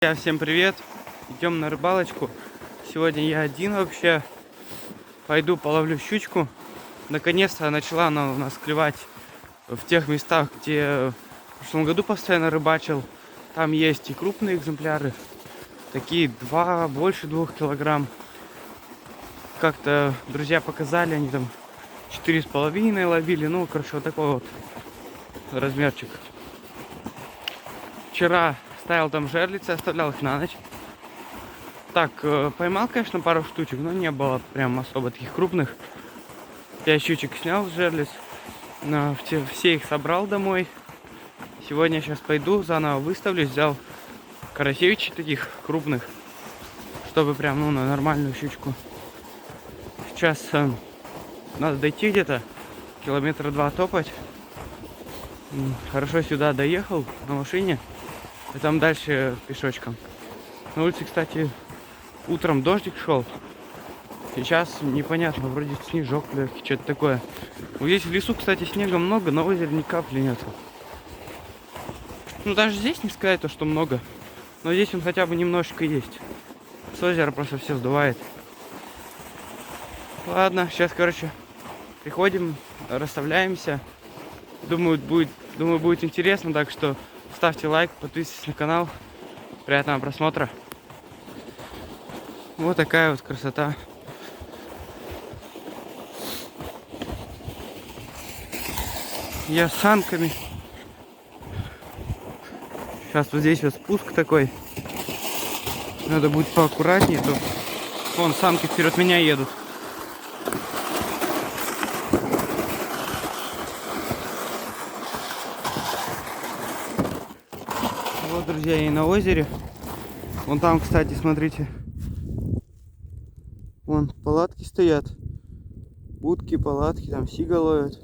Всем привет! Идем на рыбалочку. Сегодня я один вообще. Пойду половлю щучку. Наконец-то начала она у нас клевать в тех местах, где в прошлом году постоянно рыбачил. Там есть и крупные экземпляры. Такие больше 2 килограмм. Как-то друзья показали, они там 4,5 ловили. Ну, короче, вот такой вот размерчик. Вчера ставил там жерлицы, оставлял их на ночь. Так, поймал, конечно, пару штучек, но не было прям особо таких крупных. 5 щучек снял с жерлиц. Все их собрал домой. Сегодня сейчас пойду, заново выставлю. Взял карасевичей таких крупных, чтобы прям, на нормальную щучку. Сейчас надо дойти где-то, километра 2 топать. Хорошо сюда доехал на машине, и там дальше пешочком. На улице, кстати, утром дождик шел. Сейчас непонятно, вроде снежок легкий, что-то такое. Вот здесь в лесу, кстати, снега много, но в озере ни капли нету. Ну, даже здесь не сказать то, что много. Но здесь он хотя бы немножечко есть. С озера просто все сдувает. Ладно, сейчас, приходим, расставляемся. Думаю, будет интересно, так что ставьте лайк, подписывайтесь на канал. Приятного просмотра. Вот такая вот красота. Я с санками. Сейчас вот здесь вот спуск такой. Надо будет поаккуратнее, то вон санки вперед меня едут. Вот, друзья, я и на озере. Вон там, кстати, смотрите. Вон палатки стоят. Будки, палатки, там сига ловят.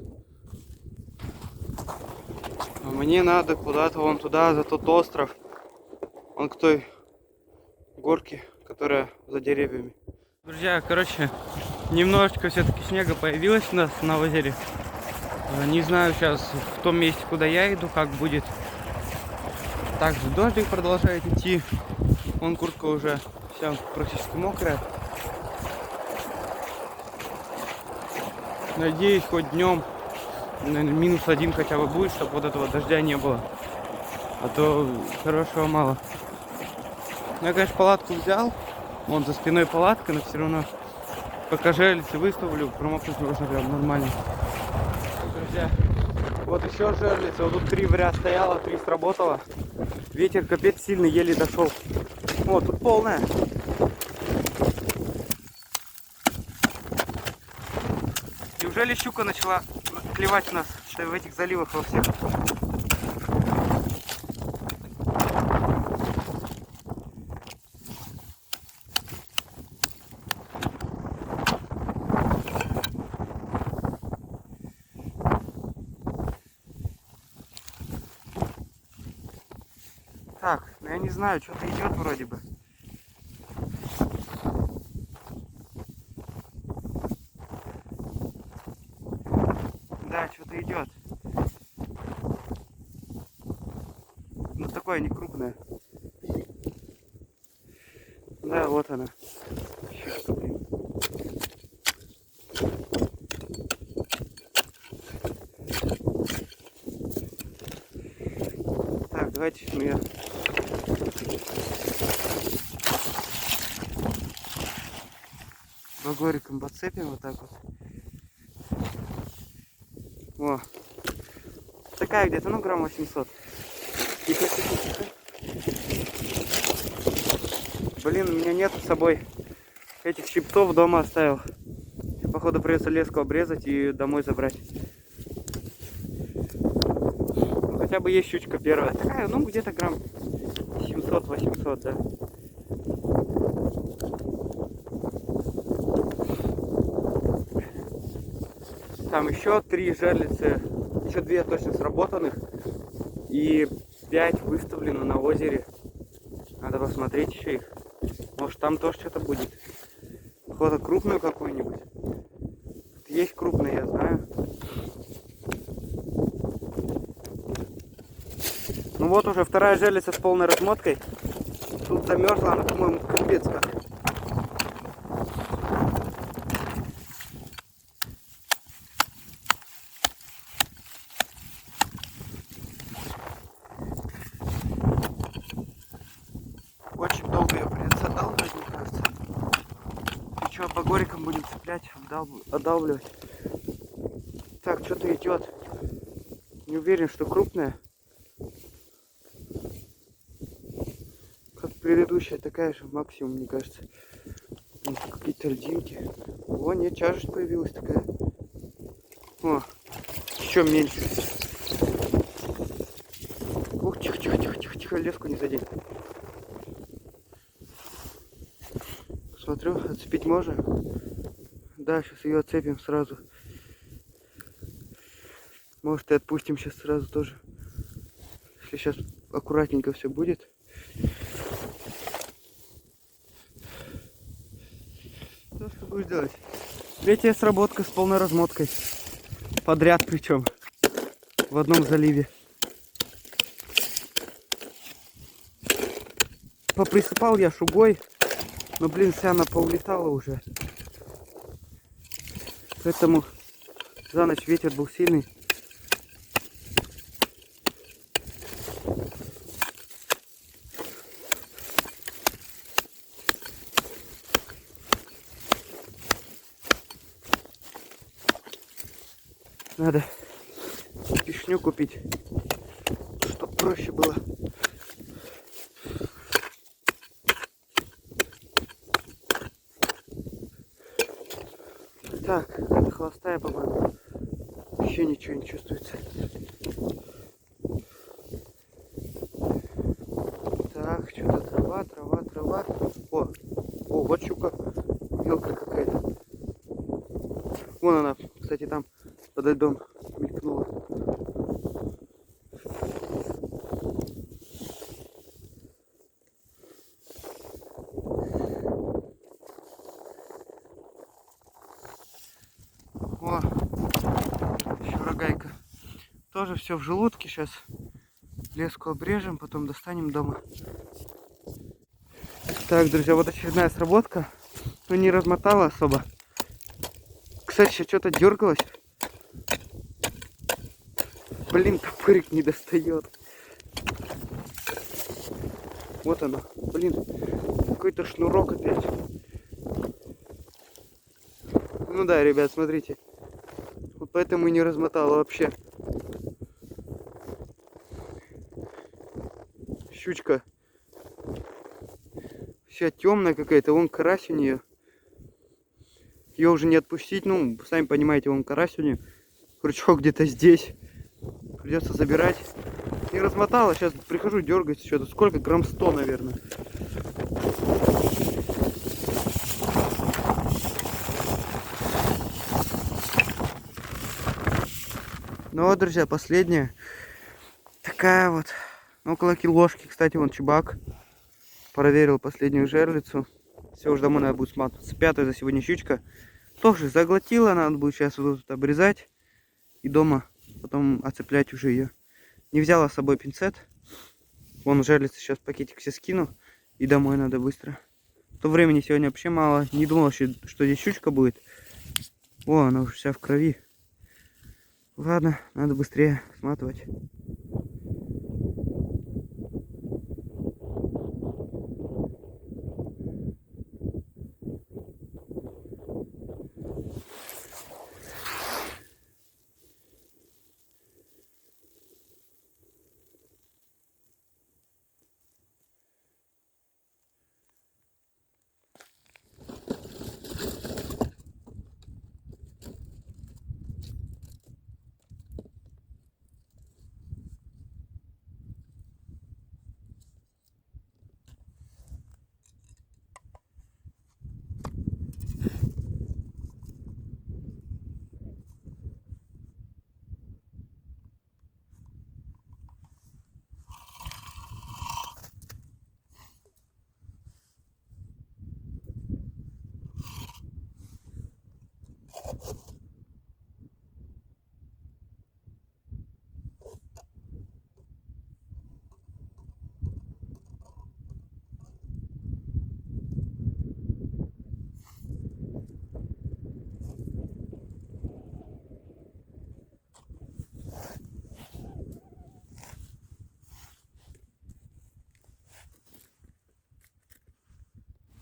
А мне надо куда-то вон туда, за тот остров. Вон к той горке, которая за деревьями. Друзья, немножечко все-таки снега появилось у нас на озере. Не знаю сейчас в том месте, куда я иду, как будет. Также дождик продолжает идти. Вон куртка уже вся практически мокрая. Надеюсь, хоть днем, наверное, -1 хотя бы будет, чтобы вот этого дождя не было. А то хорошего мало. Я, конечно, палатку взял. Вон за спиной палатка, но все равно пока жерлицы выставлю, промокнуть можно прям нормально. Друзья, вот еще жерлица. Вот тут 3 в ряд стояло, 3 сработало. Ветер капец сильный, еле дошел. Вот, тут полная. Неужели щука начала клевать у нас в этих заливах во всех? Так, ну я не знаю, что-то идет вроде бы. Да, что-то идет. Ну такое не крупное. Да, вот она. Щучка, блин. Так, давайте мы ее багориком подцепим вот так вот. О, такая где-то, грамм 800. Тихо, тихо, тихо. Блин, у меня нет с собой этих щиптов, дома оставил. И, походу, придется леску обрезать и домой забрать. Ну, хотя бы есть щучка первая. Такая, где-то грамм 700-800, да. Там еще 3 жерлицы, еще 2 точно сработанных и 5 выставлено на озере. Надо посмотреть еще их. Может, там тоже что-то будет. Походу крупную какую-нибудь. Есть крупные, я знаю. Ну вот уже вторая жерлица с полной размоткой. Замерзла она, по-моему, капец как. Очень долго ее придется отдалбливать, мне кажется. И что, по горикам будем цеплять, отдалбливать. Так, что-то идет. Не уверен, что крупная. Как предыдущая, такая же максимум, мне кажется. Какие-то льдинки. О, нет, чашечка появилась такая. О, еще меньше. Ух, тихо, тихо, тихо, тихо, тихо, леску не задень. Смотрю, отцепить можно. Да, сейчас ее отцепим сразу. Может, и отпустим сейчас сразу тоже. Если сейчас аккуратненько все будет. Что ты будешь делать? Третья сработка с полной размоткой. Подряд причем. В одном заливе. Поприсыпал я шугой. Но, блин, вся она поулетала уже. Поэтому за ночь ветер был сильный. Надо кишню купить, чтобы проще было. Так, это холостая, по-моему. Вообще ничего не чувствуется. Так, что-то трава, трава, трава. О, вот щука. Мелкая какая-то. Вон она, кстати, там подо льдом мелькнула. О, еще рогайка. Тоже все в желудке. Сейчас леску обрежем, потом достанем дома. Так, друзья, вот очередная сработка. Но не размотала особо. Кстати, сейчас что-то дергалось. Блин, топорик не достает. Вот оно. Блин, какой-то шнурок опять. Ну да, ребят, смотрите. Вот поэтому и не размотала вообще. Щучка. Вся темная какая-то. Вон карась у нее. Ее уже не отпустить. Ну, сами понимаете, вон карась у нее. Крючок где-то здесь. Придется забирать. Не размотала. Сейчас прихожу дергать что-то. Сколько? Грамм 100, наверное. Ну вот, друзья, последняя. Такая вот. Около килошки. Кстати, вон чебак. Проверил последнюю жерлицу. Все, уже домой надо будет сматываться. Пятая за сегодня щучка. Тоже заглотила. Надо будет сейчас вот тут обрезать. И дома потом оцеплять уже ее. Не взяла с собой пинцет. Вон жерлица, сейчас пакетик все скину. И домой надо быстро. То времени сегодня вообще мало. Не думал, что здесь щучка будет. О, она уже вся в крови. Ладно, надо быстрее сматывать.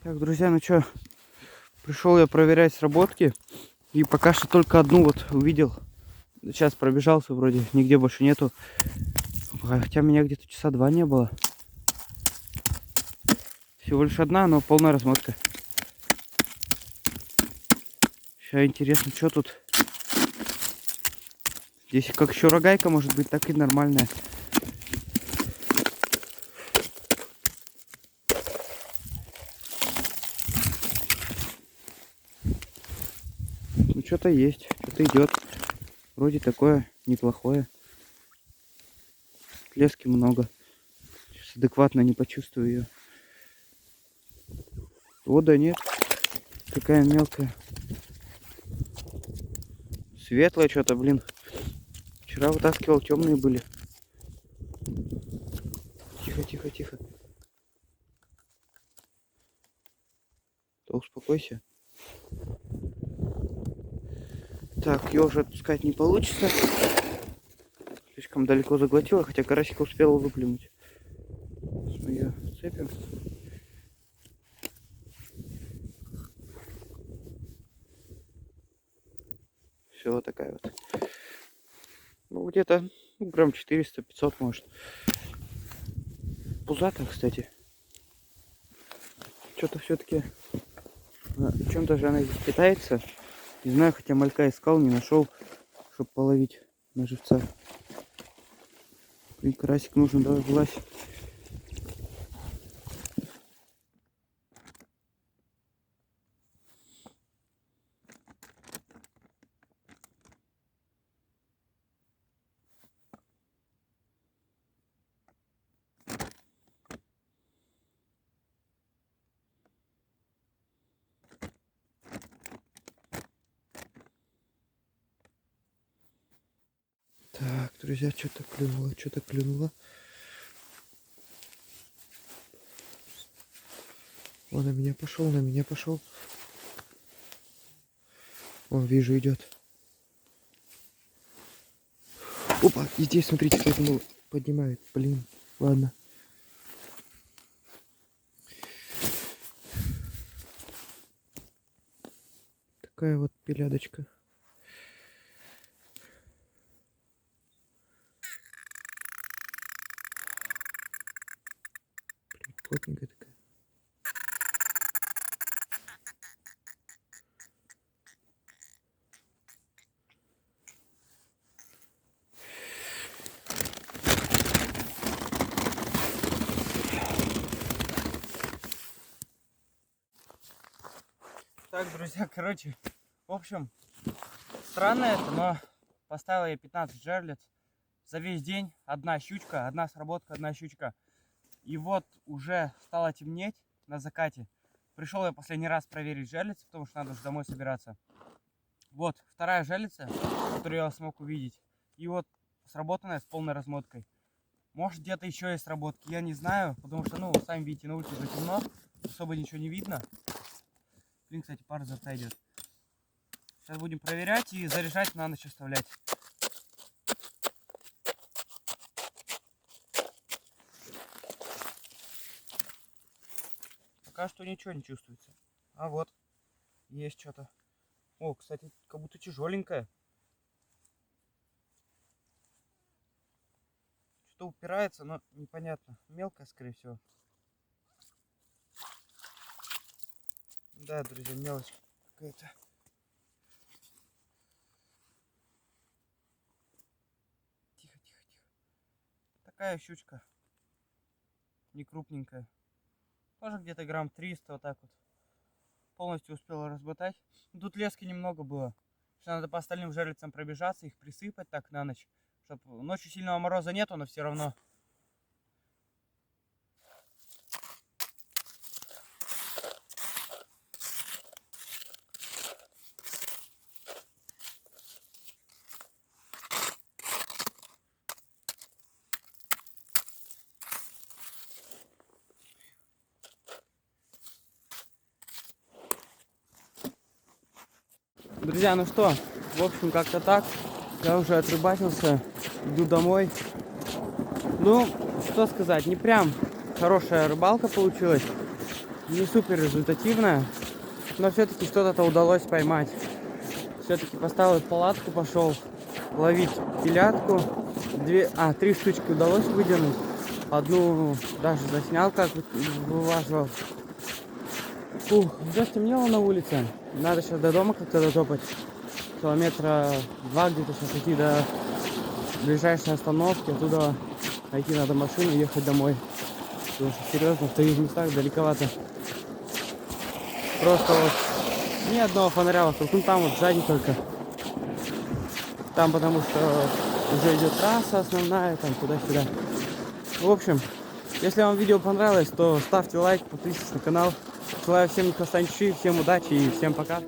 Так, друзья, ну что, пришел я проверять сработки. И пока что только одну вот увидел. Сейчас пробежался вроде, нигде больше нету. Хотя меня где-то часа 2 не было. Всего лишь одна, но полная размотка. Сейчас интересно, что тут. Здесь как еще рогайка может быть, так и нормальная. Ну что-то есть, что-то идет. Вроде такое неплохое. Лески много. Сейчас адекватно не почувствую ее. О, да нет. Какая мелкая. Светлая что-то, блин. Вчера вытаскивал, темные были. Тихо, тихо, тихо. То успокойся. Так, ее уже отпускать не получится. Слишком далеко заглотила, хотя карасик успела выплюнуть. Ее цепим. Все, вот такая вот. Ну, где-то грамм 400-500 может. Пузатая, кстати. Что-то все-таки чем-то же она здесь питается. Не знаю, хотя малька искал, не нашел, чтобы половить на живца. И карасик нужен, давай вылазь. Так, друзья, что-то клюнуло, что-то клюнуло. Он на меня пошел, на меня пошел. О, вижу, идет. Опа, и здесь, смотрите, клюнуло. Поднимает, блин, ладно. Такая вот пилядочка. Плотненькая такая. Так, друзья, короче, в общем, странно это, но поставил я 15 жерлиц. За весь день одна щучка, одна сработка, одна щучка. И вот уже стало темнеть на закате. Пришел я последний раз проверить жерлицы, потому что надо уже домой собираться. Вот вторая жерлица, которую я смог увидеть. И вот сработанная с полной размоткой. Может где-то еще есть сработки, я не знаю. Потому что, ну, сами видите, на улице уже темно. Особо ничего не видно. Блин, кстати, пар изо рта идет. Сейчас будем проверять и заряжать на ночь оставлять. Пока что ничего не чувствуется. А вот, есть что-то. О, кстати, как будто тяжеленькая. Что-то упирается, но непонятно. Мелкая, скорее всего. Да, друзья, мелочь какая-то. Тихо, тихо, тихо. Такая щучка. Не крупненькая. Тоже где-то грамм 300, вот так вот. Полностью успела размотать. Тут лески немного было. Сейчас надо по остальным жерлицам пробежаться, их присыпать так на ночь. Чтобы ночью сильного мороза нету, но все равно. Друзья, ну что, в общем, как-то так. Я уже отрыбачился, иду домой. Ну, что сказать, не прям хорошая рыбалка получилась. не супер результативная, но все-таки что-то удалось поймать. Все-таки поставил палатку, пошел ловить пилятку. Три штучки удалось выдернуть. Одну даже заснял, как вываживал. Фух, уже стемнело на улице. Надо сейчас до дома как-то дотопать. Километра 2 где-то сейчас идти до ближайшей остановки. Оттуда найти надо машину и ехать домой. Потому что серьезно, в таких местах далековато. Просто вот ни одного фонаря вокруг. Ну там вот сзади только. Там потому что уже идет трасса основная, там туда-сюда. В общем, если вам видео понравилось, то ставьте лайк, подписывайтесь на канал. Желаю всем не хвостанчи, всем удачи и всем пока.